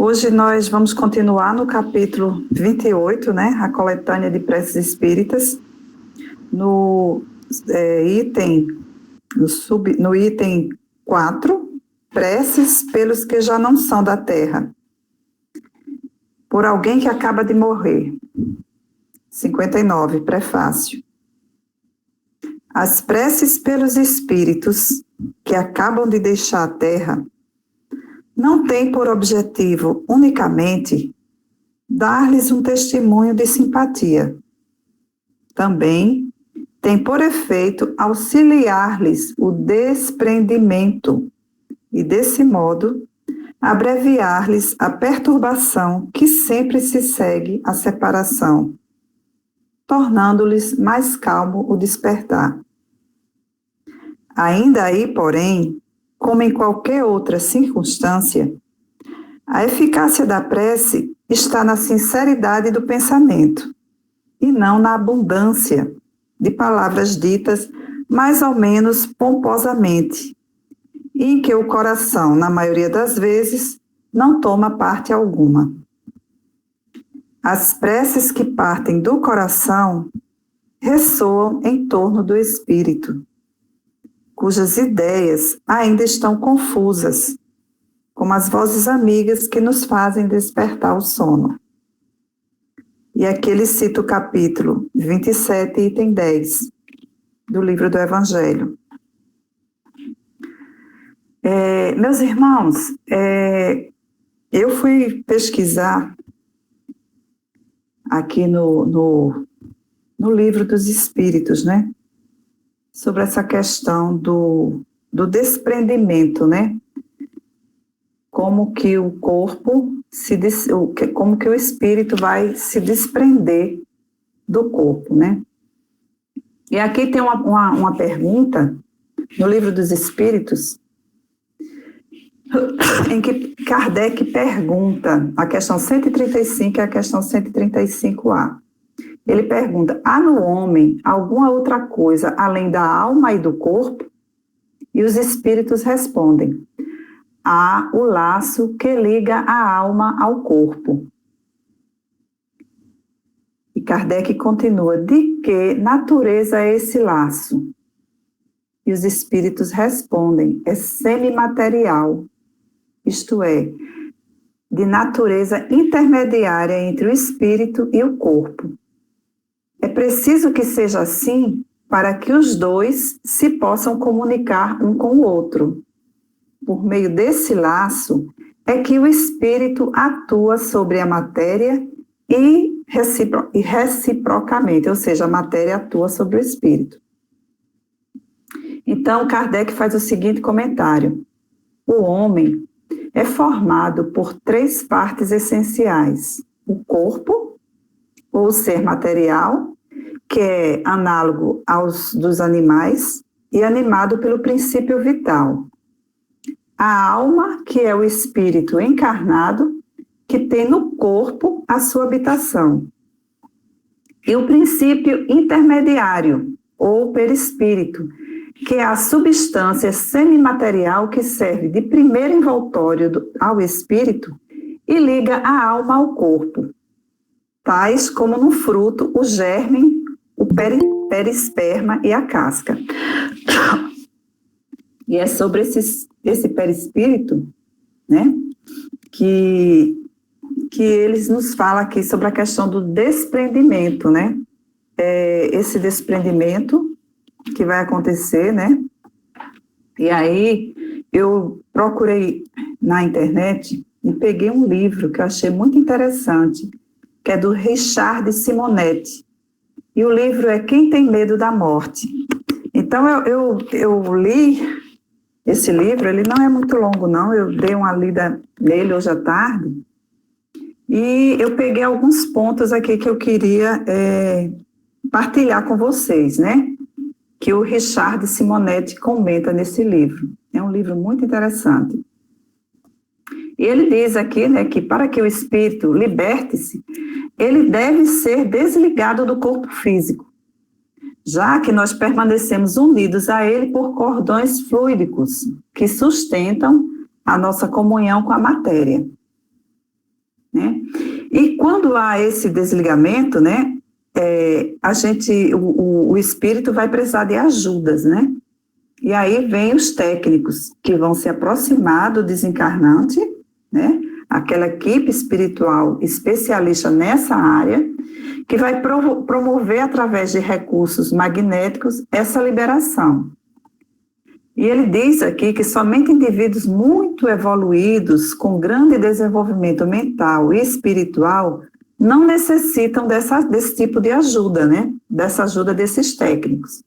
Hoje nós vamos continuar no capítulo 28, né, a coletânea de preces espíritas, no item 4, preces pelos que já não são da terra, por alguém que acaba de morrer. 59, prefácio. As preces pelos espíritos que acabam de deixar a terra não têm por objetivo unicamente dar-lhes um testemunho de simpatia. Também tem por efeito auxiliar-lhes o desprendimento e, desse modo, abreviar-lhes a perturbação que sempre se segue à separação, tornando-lhes mais calmo o despertar. Ainda aí, porém, como em qualquer outra circunstância, a eficácia da prece está na sinceridade do pensamento e não na abundância de palavras ditas mais ou menos pomposamente, e em que o coração, na maioria das vezes, não toma parte alguma. As preces que partem do coração ressoam em torno do espírito, cujas ideias ainda estão confusas, como as vozes amigas que nos fazem despertar o sono. E aqui ele cita o capítulo 27, item 10, do livro do Evangelho. Meus irmãos, eu fui pesquisar aqui no livro dos Espíritos, né? Sobre essa questão do desprendimento, né? Como que o corpo, como que o espírito vai se desprender do corpo, né? E aqui tem uma pergunta, no livro dos Espíritos, em que Kardec pergunta, a questão 135 e a questão 135A. Ele pergunta: há no homem alguma outra coisa além da alma e do corpo? E os espíritos respondem: há o laço que liga a alma ao corpo. E Kardec continua: de que natureza é esse laço? E os espíritos respondem: é semimaterial, isto é, de natureza intermediária entre o espírito e o corpo. É preciso que seja assim para que os dois se possam comunicar um com o outro. Por meio desse laço é que o espírito atua sobre a matéria e reciprocamente, ou seja, a matéria atua sobre o espírito. Então, Kardec faz o seguinte comentário: o homem é formado por 3 partes essenciais: o corpo, ou ser material, que é análogo aos dos animais e animado pelo princípio vital. A alma, que é o espírito encarnado, que tem no corpo a sua habitação. E o princípio intermediário, ou perispírito, que é a substância semimaterial que serve de primeiro envoltório ao espírito e liga a alma ao corpo, tais como no fruto o germe, o perisperma e a casca. E é sobre esse perispírito, né, que eles nos falam aqui sobre a questão do desprendimento, né? Esse desprendimento que vai acontecer, né? E aí eu procurei na internet e peguei um livro que eu achei muito interessante, que é do Richard Simonetti. E o livro é Quem Tem Medo da Morte. Então, eu li esse livro, ele não é muito longo, não. Eu dei uma lida nele hoje à tarde. E eu peguei alguns pontos aqui que eu queria partilhar com vocês, né? Que o Richard Simonetti comenta nesse livro. É um livro muito interessante. E ele diz aqui, né, que para que o espírito liberte-se, ele deve ser desligado do corpo físico, já que nós permanecemos unidos a ele por cordões fluídicos que sustentam a nossa comunhão com a matéria. né? E quando há esse desligamento, né, o espírito vai precisar de ajudas, né? E aí vem os técnicos que vão se aproximar do desencarnante, né? Aquela equipe espiritual especialista nessa área, que vai promover através de recursos magnéticos essa liberação. E ele diz aqui que somente indivíduos muito evoluídos, com grande desenvolvimento mental e espiritual, não necessitam desse tipo de ajuda, né? Dessa ajuda desses técnicos.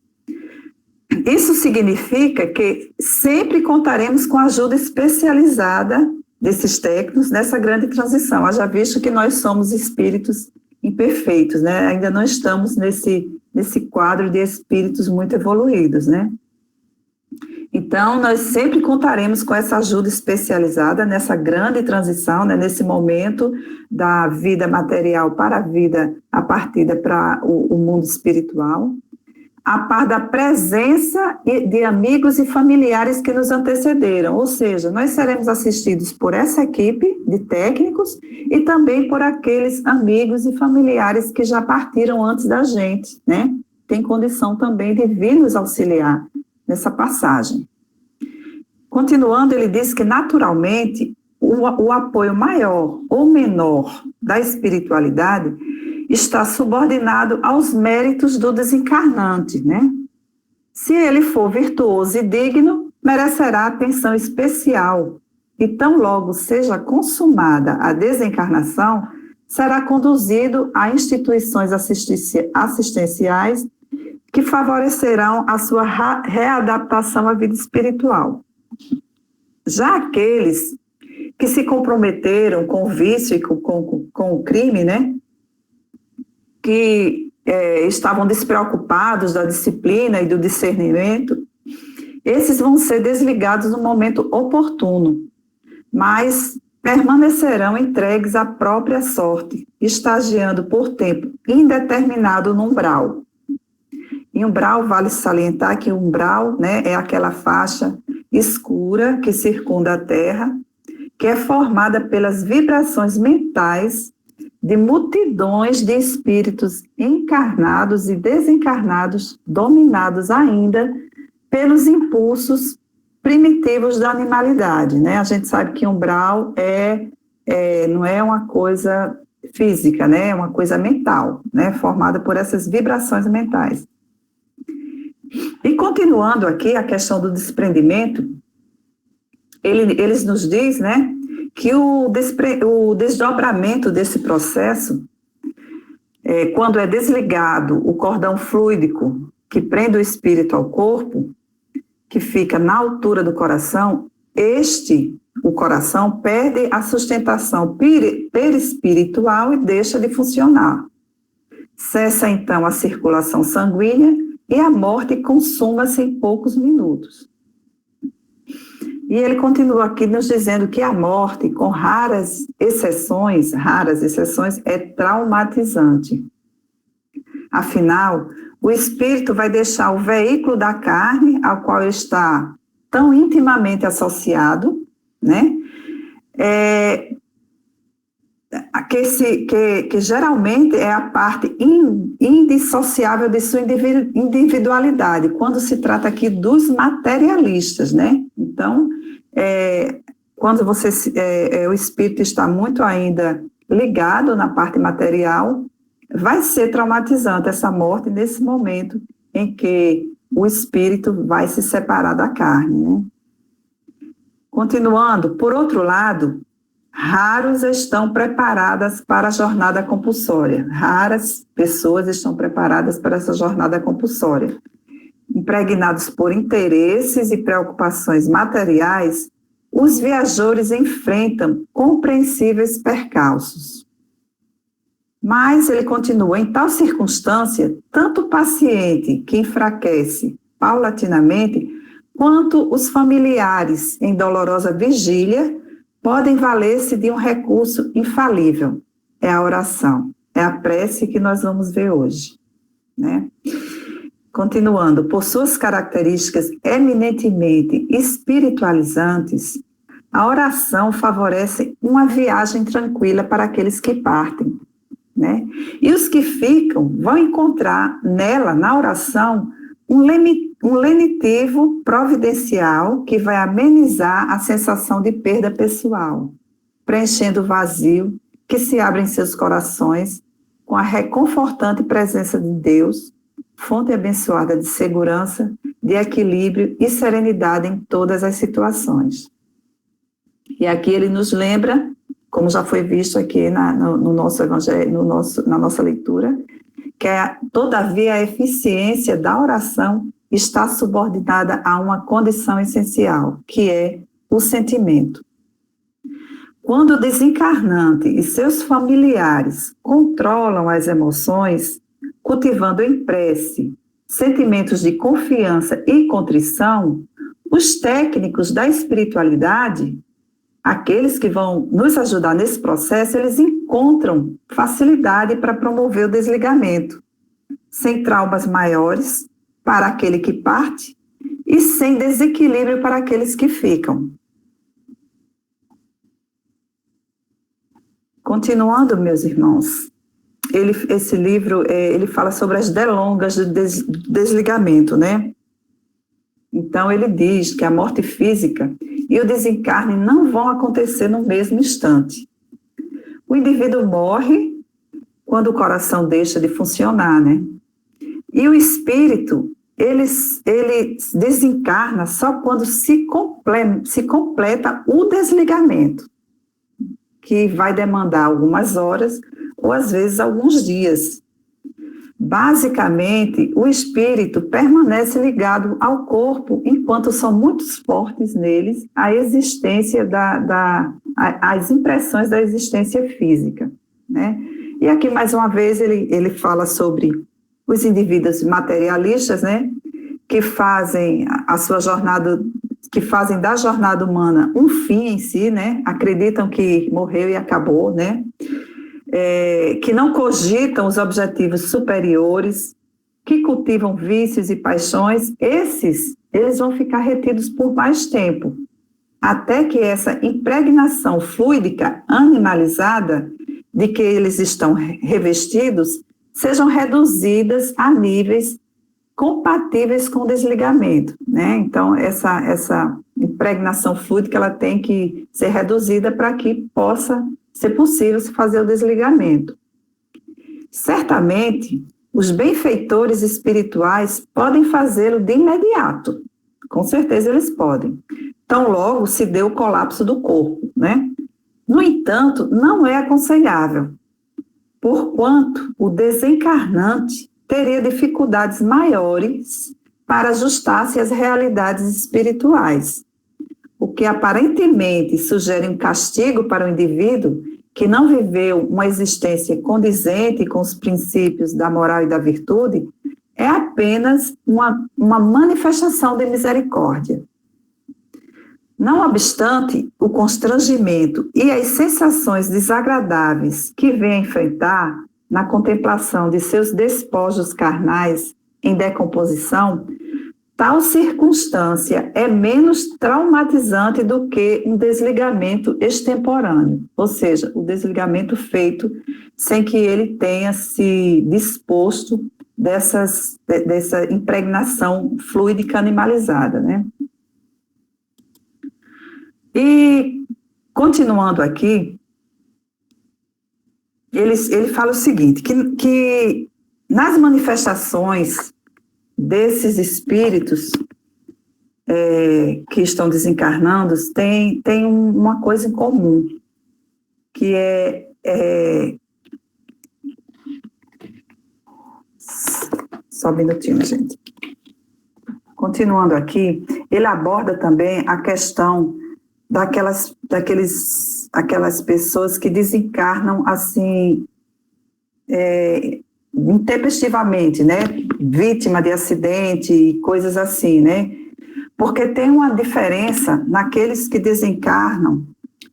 Isso significa que sempre contaremos com a ajuda especializada desses técnicos nessa grande transição. Haja visto que nós somos espíritos imperfeitos, né? Ainda não estamos nesse quadro de espíritos muito evoluídos, né? Então, nós sempre contaremos com essa ajuda especializada nessa grande transição, né, nesse momento da vida material para a partida para o mundo espiritual, a par da presença de amigos e familiares que nos antecederam, ou seja, nós seremos assistidos por essa equipe de técnicos e também por aqueles amigos e familiares que já partiram antes da gente, né? Tem condição também de vir nos auxiliar nessa passagem. Continuando, ele diz que, naturalmente, o apoio maior ou menor da espiritualidade está subordinado aos méritos do desencarnante, né? Se ele for virtuoso e digno, merecerá atenção especial, e tão logo seja consumada a desencarnação, será conduzido a instituições assistenciais que favorecerão a sua readaptação à vida espiritual. Já aqueles que se comprometeram com o vício e com o crime, né, que estavam despreocupados da disciplina e do discernimento, esses vão ser desligados no momento oportuno, mas permanecerão entregues à própria sorte, estagiando por tempo indeterminado no umbral. Em umbral, vale salientar que o umbral, né, é aquela faixa escura que circunda a Terra, que é formada pelas vibrações mentais de multidões de espíritos encarnados e desencarnados, dominados ainda pelos impulsos primitivos da animalidade, né? A gente sabe que umbral não é uma coisa física, né? É uma coisa mental, né? Formada por essas vibrações mentais. E continuando aqui a questão do desprendimento, eles nos diz, né, que o desdobramento desse processo, quando é desligado o cordão fluídico que prende o espírito ao corpo, que fica na altura do coração, o coração perde a sustentação perispiritual e deixa de funcionar. Cessa então a circulação sanguínea e a morte consuma-se em poucos minutos. E ele continua aqui nos dizendo que a morte, com raras exceções, é traumatizante. Afinal, o espírito vai deixar o veículo da carne, ao qual está tão intimamente associado, né? Que geralmente é a parte indissociável de sua individualidade, quando se trata aqui dos materialistas, né? Então, quando o espírito está muito ainda ligado na parte material, vai ser traumatizante essa morte nesse momento em que o espírito vai se separar da carne, né? Continuando, por outro lado, raros estão preparadas para a jornada compulsória. Raras pessoas estão preparadas para essa jornada compulsória. Impregnados por interesses e preocupações materiais, os viajores enfrentam compreensíveis percalços. Mas ele continua, em tal circunstância, tanto o paciente que enfraquece paulatinamente, quanto os familiares em dolorosa vigília, podem valer-se de um recurso infalível, é a oração, é a prece que nós vamos ver hoje, né? Continuando, por suas características eminentemente espiritualizantes, A oração favorece uma viagem tranquila para aqueles que partem, né? E os que ficam vão encontrar nela, na oração, um lenitivo providencial que vai amenizar a sensação de perda pessoal, preenchendo o vazio que se abre em seus corações com a reconfortante presença de Deus, fonte abençoada de segurança, de equilíbrio e serenidade em todas as situações. E aqui ele nos lembra, como já foi visto aqui no nosso evangelho, na nossa leitura, que todavia a eficiência da oração está subordinada a uma condição essencial, que é o sentimento. Quando o desencarnante e seus familiares controlam as emoções, cultivando em prece sentimentos de confiança e contrição, os técnicos da espiritualidade, aqueles que vão nos ajudar nesse processo, eles encontram facilidade para promover o desligamento, sem traumas maiores para aquele que parte e sem desequilíbrio para aqueles que ficam. Continuando, meus irmãos, esse livro, ele fala sobre as delongas do desligamento, né? Então, ele diz que a morte física e o desencarne não vão acontecer no mesmo instante. O indivíduo morre quando o coração deixa de funcionar, né? E o espírito, ele desencarna só quando se completa o desligamento, que vai demandar algumas horas ou às vezes alguns dias. Basicamente, o espírito permanece ligado ao corpo enquanto são muito fortes neles a existência as impressões da existência física, né? E aqui, mais uma vez, ele fala sobre os indivíduos materialistas, né? Que fazem a sua jornada, que fazem da jornada humana um fim em si, né? Acreditam que morreu e acabou, né? Que não cogitam os objetivos superiores, que cultivam vícios e paixões, eles vão ficar retidos por mais tempo, até que essa impregnação fluídica animalizada de que eles estão revestidos sejam reduzidas a níveis compatíveis com o desligamento, né? Então, essa impregnação fluídica, ela tem que ser reduzida para que possa ser possível se fazer o desligamento. Certamente, os benfeitores espirituais podem fazê-lo de imediato. Com certeza eles podem. Então, logo se deu o colapso do corpo, né? No entanto, não é aconselhável, porquanto o desencarnante teria dificuldades maiores para ajustar-se às realidades espirituais, o que aparentemente sugere um castigo para o indivíduo que não viveu uma existência condizente com os princípios da moral e da virtude, é apenas uma manifestação de misericórdia. Não obstante o constrangimento e as sensações desagradáveis que vem enfrentar na contemplação de seus despojos carnais em decomposição, tal circunstância é menos traumatizante do que um desligamento extemporâneo, ou seja, o desligamento feito sem que ele tenha se disposto dessa impregnação fluídica animalizada, né? E, continuando aqui, ele fala o seguinte, que nas manifestações desses espíritos que estão desencarnando, tem uma coisa em comum, que só um minutinho, gente. Continuando aqui, ele aborda também a questão daquelas pessoas que desencarnam assim, intempestivamente, né? Vítima de acidente e coisas assim, né? Porque tem uma diferença naqueles que desencarnam,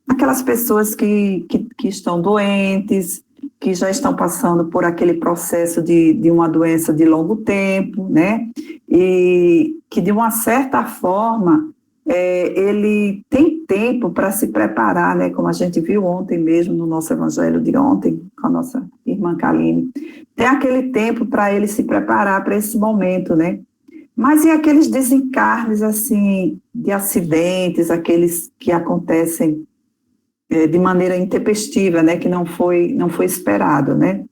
aquelas pessoas que estão doentes, que já estão passando por aquele processo de uma doença de longo tempo, né? E que, de uma certa forma, ele tem tempo para se preparar, né? Como a gente viu ontem mesmo no nosso evangelho de ontem, com a nossa irmã Kaline. Tem aquele tempo para ele se preparar para esse momento, né? Mas e aqueles desencarnes, assim, de acidentes, aqueles que acontecem de maneira intempestiva, né? Que não foi esperado, né?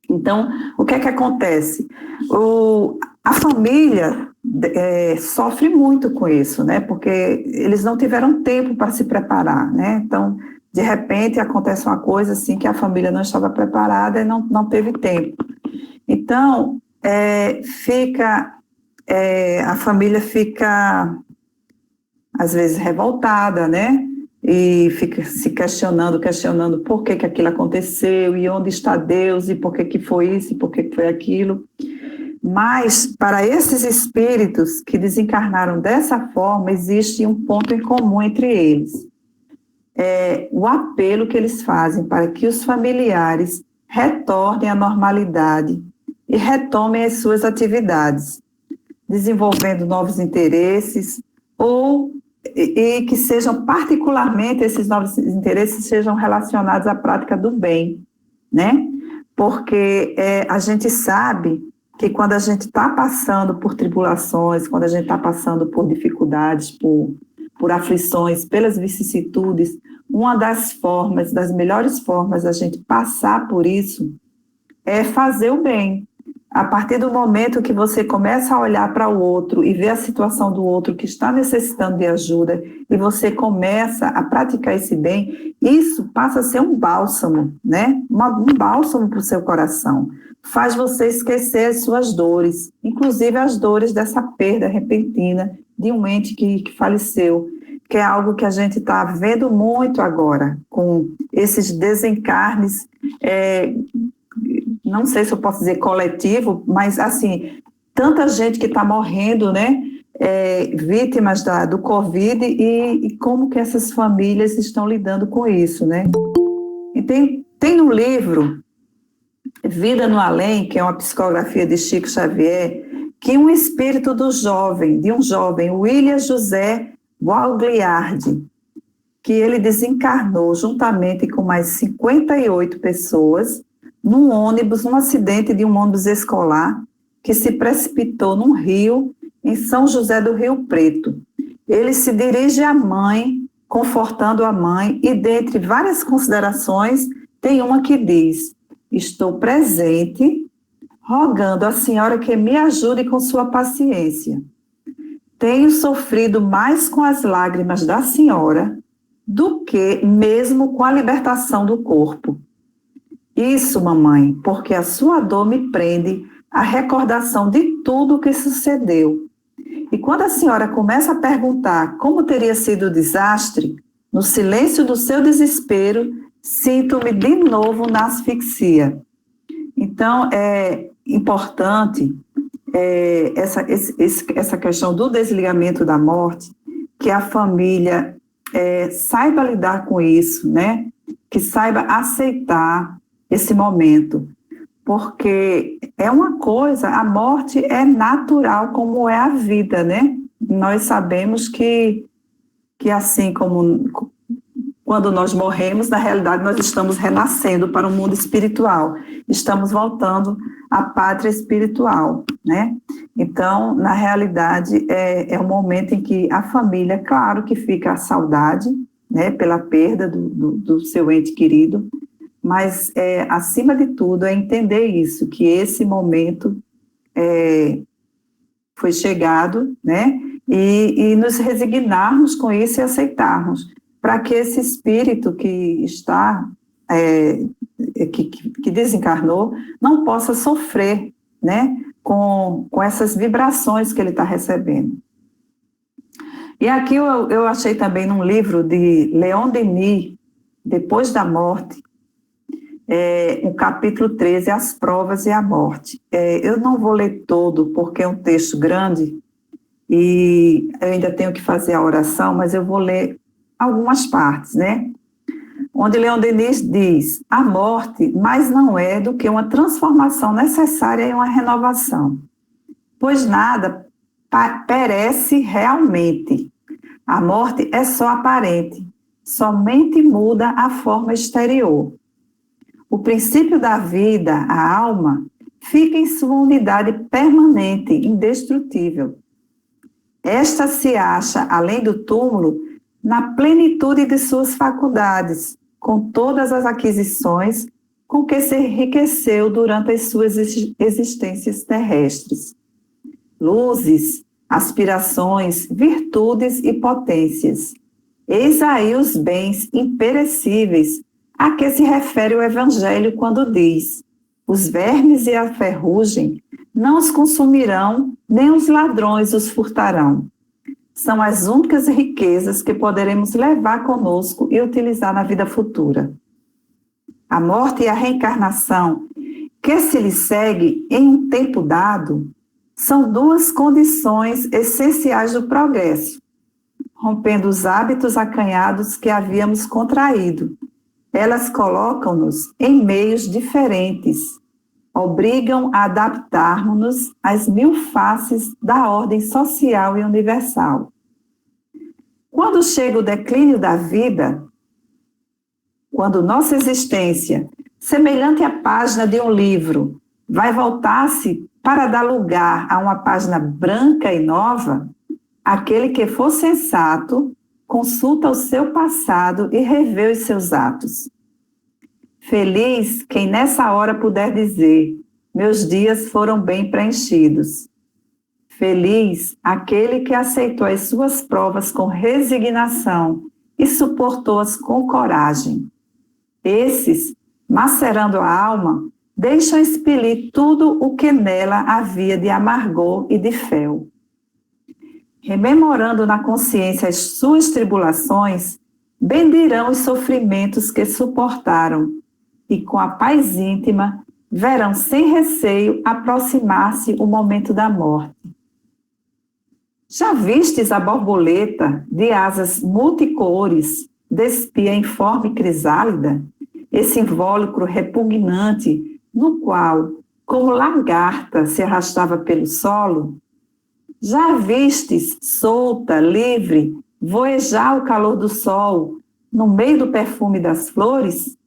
Então, o que é que acontece? A família sofre muito com isso, né? Porque eles não tiveram tempo para se preparar, né? Então, de repente, acontece uma coisa assim que a família não estava preparada e não teve tempo. Então, a família fica, às vezes, revoltada, né? E fica se questionando por que aquilo aconteceu, e onde está Deus, e por que foi isso, e por que foi aquilo. Mas, para esses espíritos que desencarnaram dessa forma, existe um ponto em comum entre eles. O apelo que eles fazem para que os familiares retornem à normalidade e retomem as suas atividades, desenvolvendo novos interesses, e que sejam particularmente, esses novos interesses sejam relacionados à prática do bem, né? Porque a gente sabe que quando a gente está passando por tribulações, quando a gente está passando por dificuldades, por aflições, pelas vicissitudes, uma das melhores formas da gente passar por isso é fazer o bem. A partir do momento que você começa a olhar para o outro e ver a situação do outro que está necessitando de ajuda, e você começa a praticar esse bem, isso passa a ser um bálsamo, né? Um bálsamo para o seu coração. Faz você esquecer as suas dores, inclusive as dores dessa perda repentina de um ente que faleceu, que é algo que a gente está vendo muito agora, com esses desencarnes, não sei se eu posso dizer coletivo, mas assim, tanta gente que está morrendo, né, vítimas do Covid, e como que essas famílias estão lidando com isso, né? E tem no livro Vida no Além, que é uma psicografia de Chico Xavier, que um espírito de um jovem, William José Gualgliardi, que ele desencarnou juntamente com mais 58 pessoas, num acidente de um ônibus escolar, que se precipitou num rio, em São José do Rio Preto. Ele se dirige à mãe, confortando a mãe, e dentre várias considerações, tem uma que diz: estou presente, rogando à senhora que me ajude com sua paciência. Tenho sofrido mais com as lágrimas da senhora do que mesmo com a libertação do corpo. Isso, mamãe, porque a sua dor me prende à recordação de tudo o que sucedeu. E quando a senhora começa a perguntar como teria sido o desastre, no silêncio do seu desespero, sinto-me de novo na asfixia. Então, é importante essa questão do desligamento da morte, que a família saiba lidar com isso, né? Que saiba aceitar esse momento, porque é uma coisa, a morte é natural como é a vida, né? Nós sabemos que assim como quando nós morremos, na realidade nós estamos renascendo para o mundo espiritual, estamos voltando à pátria espiritual, né? Então, na realidade, é um momento em que a família, claro que fica a saudade, né, pela perda do seu ente querido, mas, acima de tudo, é entender isso, que esse momento foi chegado, né, e nos resignarmos com isso e aceitarmos, para que esse espírito que está, que desencarnou, não possa sofrer, né, com essas vibrações que ele está recebendo. E aqui eu achei também num livro de Leon Denis, Depois da Morte, o capítulo 13, As Provas e a Morte. Eu não vou ler todo, porque é um texto grande, e eu ainda tenho que fazer a oração, mas eu vou ler algumas partes, né? Onde Leon Denis diz: a morte mais não é do que uma transformação necessária e uma renovação, pois nada perece realmente. A morte é só aparente, somente muda a forma exterior. O princípio da vida, a alma, fica em sua unidade permanente, indestrutível. Esta se acha, além do túmulo, na plenitude de suas faculdades, com todas as aquisições com que se enriqueceu durante as suas existências terrestres. Luzes, aspirações, virtudes e potências. Eis aí os bens imperecíveis a que se refere o Evangelho quando diz: os vermes e a ferrugem não os consumirão, nem os ladrões os furtarão. São as únicas riquezas que poderemos levar conosco e utilizar na vida futura. A morte e a reencarnação, que se lhe segue em um tempo dado, são duas condições essenciais do progresso, rompendo os hábitos acanhados que havíamos contraído. Elas colocam-nos em meios diferentes, obrigam a adaptarmos-nos às mil faces da ordem social e universal. Quando chega o declínio da vida, quando nossa existência, semelhante à página de um livro, vai voltar-se para dar lugar a uma página branca e nova, aquele que for sensato consulta o seu passado e revê os seus atos. Feliz quem nessa hora puder dizer: meus dias foram bem preenchidos. Feliz aquele que aceitou as suas provas com resignação e suportou-as com coragem. Esses, macerando a alma, deixam expelir tudo o que nela havia de amargor e de fel. Rememorando na consciência as suas tribulações, bendirão os sofrimentos que suportaram e, com a paz íntima, verão sem receio aproximar-se o momento da morte. Já vistes a borboleta de asas multicores, despia informe crisálida, esse invólucro repugnante no qual, como lagarta, se arrastava pelo solo? Já vistes, solta, livre, voejar o calor do sol, no meio do perfume das flores?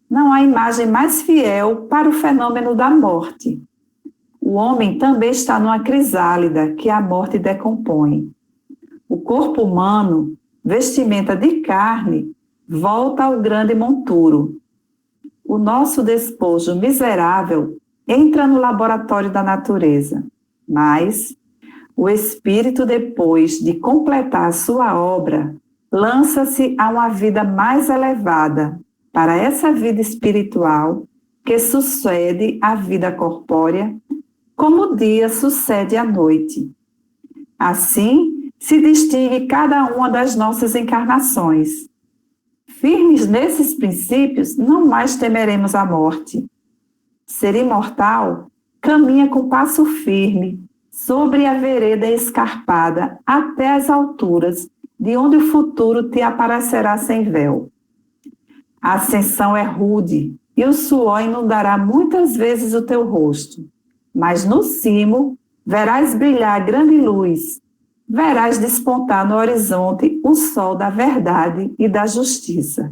Não há imagem mais fiel para o fenômeno da morte. O homem também está numa crisálida que a morte decompõe. O corpo humano, vestimenta de carne, volta ao grande monturo. O nosso despojo miserável entra no laboratório da natureza, mas o espírito, depois de completar a sua obra, lança-se a uma vida mais elevada, para essa vida espiritual que sucede à vida corpórea, como o dia sucede à noite. Assim, se distingue cada uma das nossas encarnações. Firmes nesses princípios, não mais temeremos a morte. Ser imortal caminha com passo firme sobre a vereda escarpada até as alturas, de onde o futuro te aparecerá sem véu. A ascensão é rude e o suor inundará muitas vezes o teu rosto, mas no cimo verás brilhar grande luz, verás despontar no horizonte o sol da verdade e da justiça.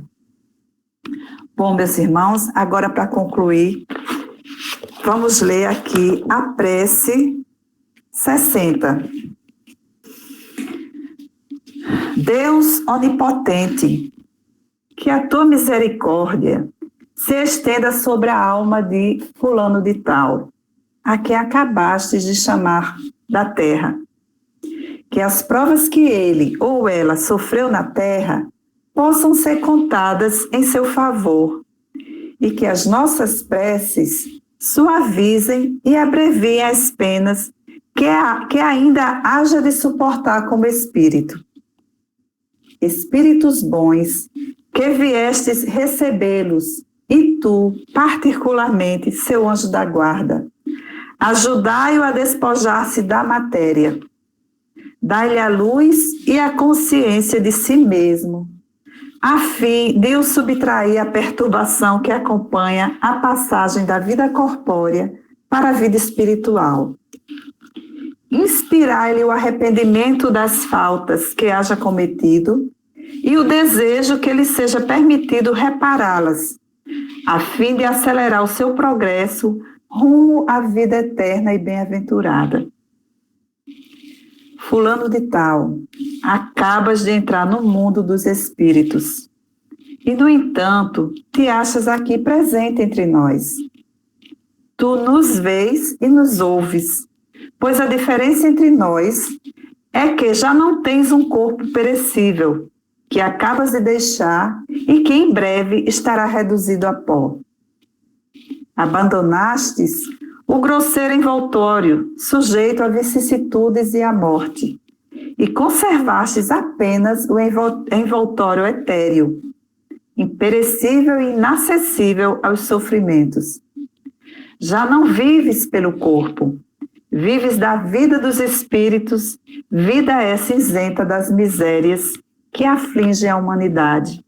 Bom, meus irmãos, agora para concluir, vamos ler aqui a prece 60. Deus onipotente, que a tua misericórdia se estenda sobre a alma de fulano de tal, a quem acabaste de chamar da terra. Que as provas que ele ou ela sofreu na terra possam ser contadas em seu favor, e que as nossas preces suavizem e abreviem as penas que ainda haja de suportar como espírito. Espíritos bons, que viestes recebê-los, e tu, particularmente, seu anjo da guarda, ajudai-o a despojar-se da matéria. Dai-lhe a luz e a consciência de si mesmo, a fim de o subtrair à perturbação que acompanha a passagem da vida corpórea para a vida espiritual. inspirai-lhe o arrependimento das faltas que haja cometido e o desejo que lhe seja permitido repará-las, a fim de acelerar o seu progresso rumo à vida eterna e bem-aventurada. Fulano de tal, acabas de entrar no mundo dos espíritos e, no entanto, te achas aqui presente entre nós. Tu nos vês e nos ouves, pois a diferença entre nós é que já não tens um corpo perecível, que acabas de deixar e que em breve estará reduzido a pó. Abandonastes o grosseiro envoltório, sujeito a vicissitudes e à morte, e conservastes apenas o envoltório etéreo, imperecível e inacessível aos sofrimentos. Já não vives pelo corpo, vives da vida dos espíritos, vida essa isenta das misérias que afligem a humanidade.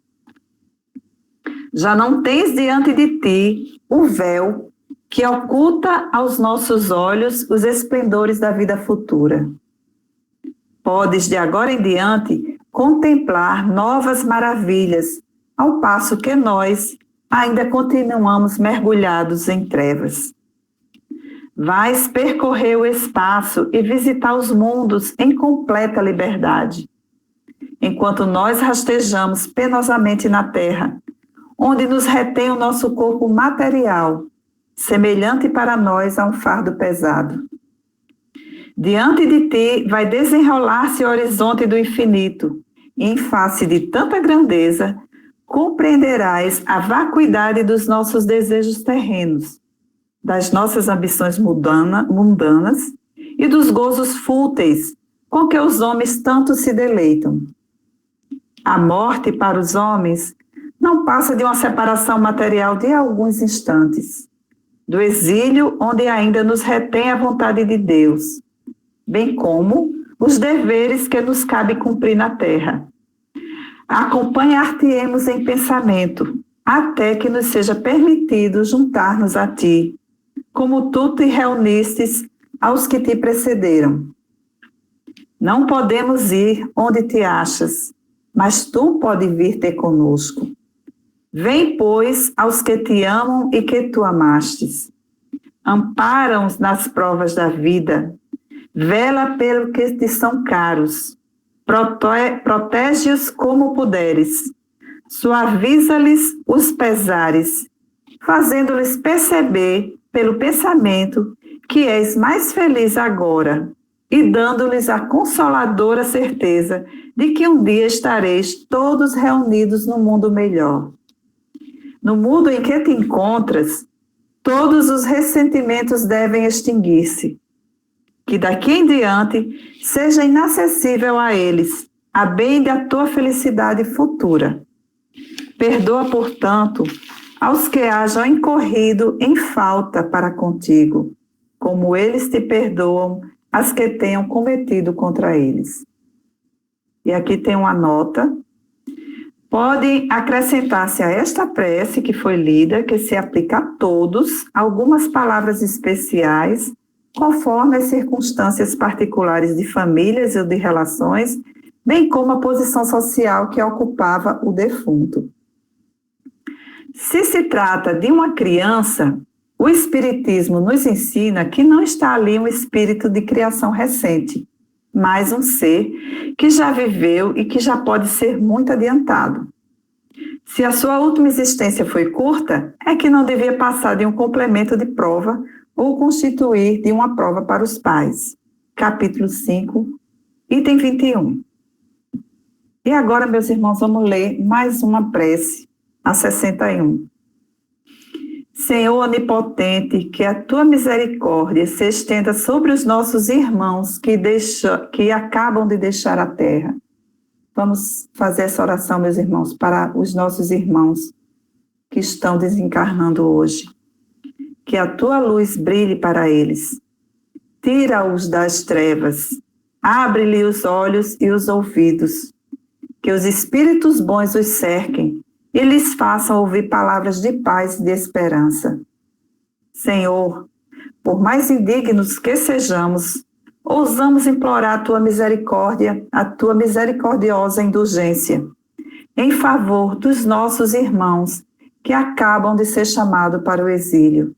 Já não tens diante de ti o véu que oculta aos nossos olhos os esplendores da vida futura. Podes, de agora em diante, contemplar novas maravilhas, ao passo que nós ainda continuamos mergulhados em trevas. Vais percorrer o espaço e visitar os mundos em completa liberdade, enquanto nós rastejamos penosamente na terra, onde nos retém o nosso corpo material, semelhante para nós a um fardo pesado. Diante de ti vai desenrolar-se o horizonte do infinito, e em face de tanta grandeza, compreenderás a vacuidade dos nossos desejos terrenos, das nossas ambições mundanas e dos gozos fúteis com que os homens tanto se deleitam. A morte para os homens não passa de uma separação material de alguns instantes, do exílio onde ainda nos retém a vontade de Deus, bem como os deveres que nos cabe cumprir na terra. Acompanhar-te-emos em pensamento, até que nos seja permitido juntar-nos a ti, como tu te reunistes aos que te precederam. Não podemos ir onde te achas, mas tu pode vir ter conosco. Vem, pois, aos que te amam e que tu amastes. Ampara-os nas provas da vida. Vela pelo que te são caros. Protege-os como puderes. Suaviza-lhes os pesares, fazendo-lhes perceber pelo pensamento que és mais feliz agora e dando-lhes a consoladora certeza de que um dia estareis todos reunidos no mundo melhor. No mundo em que te encontras, todos os ressentimentos devem extinguir-se. Que daqui em diante seja inacessível a eles, a bem da tua felicidade futura. Perdoa, portanto, aos que hajam incorrido em falta para contigo, como eles te perdoam as que tenham cometido contra eles. E aqui tem uma nota. Podem acrescentar-se a esta prece que foi lida, que se aplica a todos, algumas palavras especiais, conforme as circunstâncias particulares de famílias ou de relações, bem como a posição social que ocupava o defunto. Se se trata de uma criança, o Espiritismo nos ensina que não está ali um espírito de criação recente, mas um ser que já viveu e que já pode ser muito adiantado. Se a sua última existência foi curta, é que não devia passar de um complemento de prova ou constituir de uma prova para os pais. Capítulo 5, item 21. E agora, meus irmãos, vamos ler mais uma prece, a 61. Senhor onipotente, que a tua misericórdia se estenda sobre os nossos irmãos que acabam de deixar a terra. Vamos fazer essa oração, meus irmãos, para os nossos irmãos que estão desencarnando hoje. Que a tua luz brilhe para eles. Tira-os das trevas. Abre-lhe os olhos e os ouvidos. Que os espíritos bons os cerquem e lhes façam ouvir palavras de paz e de esperança. Senhor, por mais indignos que sejamos, ousamos implorar a tua misericórdia, a tua misericordiosa indulgência, em favor dos nossos irmãos que acabam de ser chamados para o exílio.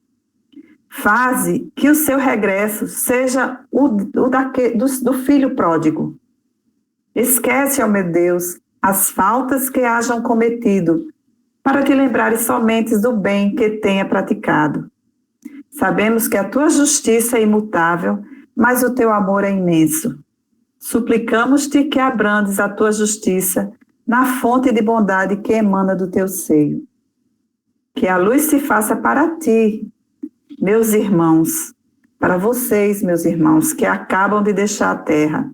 Faze que o seu regresso seja do filho pródigo. Esquece, ó meu Deus, as faltas que hajam cometido, para te lembrares somente do bem que tenha praticado. Sabemos que a tua justiça é imutável, mas o teu amor é imenso. Suplicamos-te que abrandes a tua justiça na fonte de bondade que emana do teu seio. Que a luz se faça para ti, meus irmãos, para vocês, meus irmãos, que acabam de deixar a terra.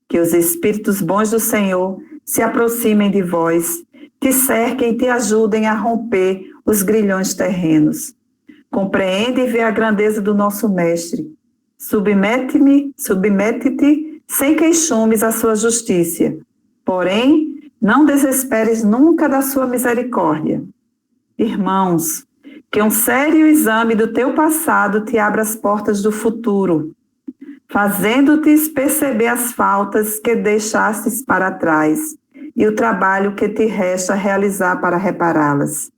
Que os espíritos bons do Senhor se aproximem de vós, te cerquem e te ajudem a romper os grilhões terrenos. Compreende e vê a grandeza do nosso Mestre. Submete-te sem queixumes à sua justiça. Porém, não desesperes nunca da sua misericórdia. Irmãos, que um sério exame do teu passado te abra as portas do futuro, fazendo-te perceber as faltas que deixastes para trás e o trabalho que te resta realizar para repará-las.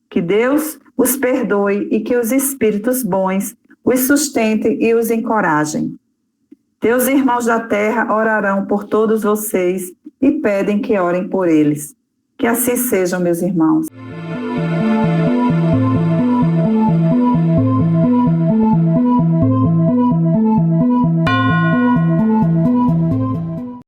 Que Deus os perdoe e que os espíritos bons os sustentem e os encorajem. Teus irmãos da terra orarão por todos vocês e pedem que orem por eles. Que assim sejam, meus irmãos.